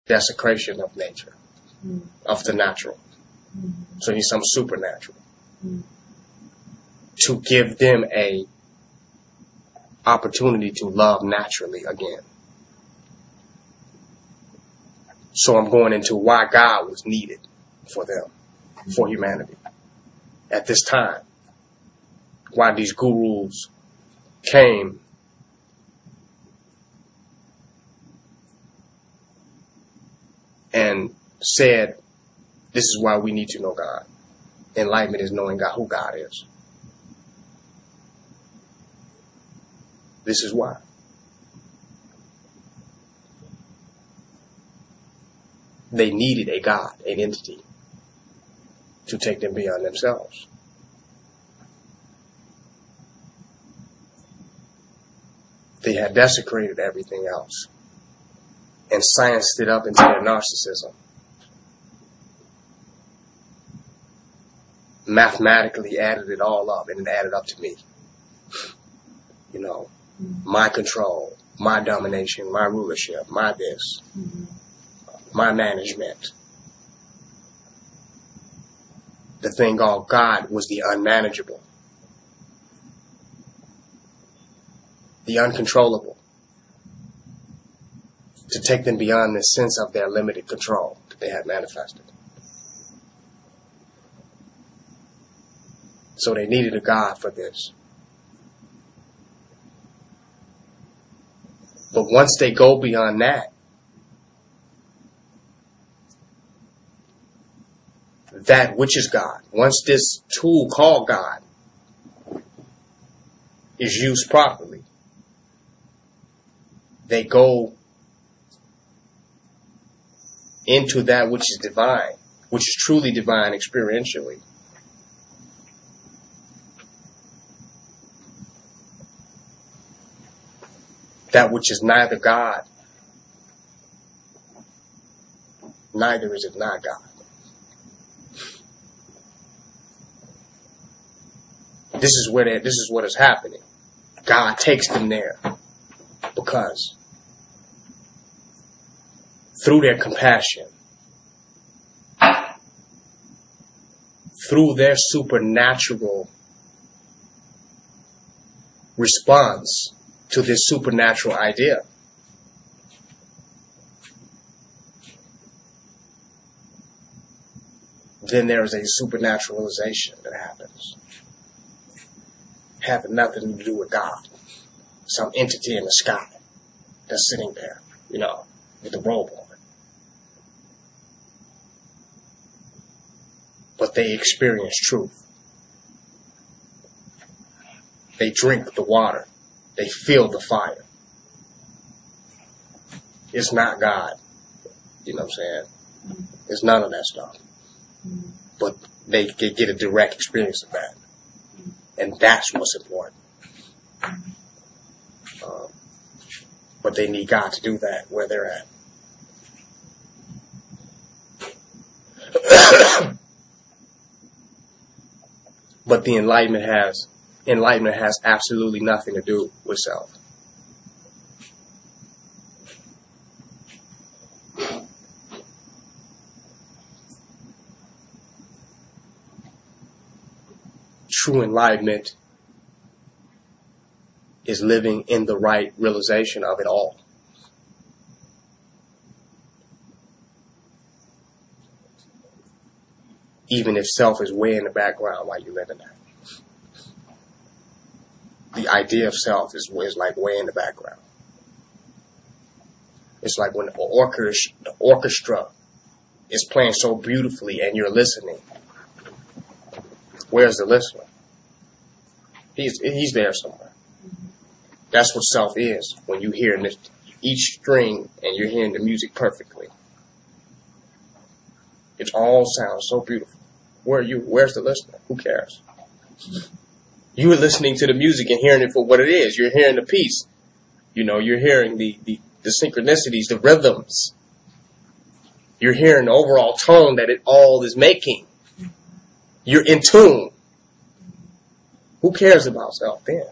desecration of nature, of the natural. So he's some supernatural. To give them a opportunity to love naturally again. So I'm going into why God was needed for them, for humanity. At this time, why these gurus came and said, this is why we need to know God. Enlightenment is knowing God, who God is. This is why. They needed a God, an entity, to take them beyond themselves. They had desecrated everything else and scienced it up into their narcissism. Mathematically added it all up, and it added up to me. You know, my control, my domination, my rulership, my this, my management. The thing called God was the unmanageable, the uncontrollable, to take them beyond the sense of their limited control that they had manifested. So they needed a God for this. But once they go beyond that, that which is God, once this tool called God is used properly, they go into that which is divine, which is truly divine experientially. That which is neither God, neither is it not God. This is what is happening. God takes them there because through their compassion, through their supernatural response to this supernatural idea, then there is a supernaturalization that happens. Having nothing to do with God. Some entity in the sky that's sitting there, you know, with the robe on. But they experience truth. They drink the water. They feel the fire. It's not God. You know what I'm saying? It's none of that stuff. But they get a direct experience of that. And that's what's important. But they need God to do that where they're at. But the enlightenment has absolutely nothing to do with self. True enlightenment is living in the right realization of it all. Even if self is way in the background while you live in that. The idea of self is like way in the background. It's like when the orchestra is playing so beautifully and you're listening. Where's the listener? He's there somewhere. That's what self is when you hear each string and you're hearing the music perfectly. It all sounds so beautiful. Where are you? Where's the listener? Who cares? You are listening to the music and hearing it for what it is. You're hearing the piece. You know, you're hearing the synchronicities, the rhythms. You're hearing the overall tone that it all is making. You're in tune. Who cares about self then?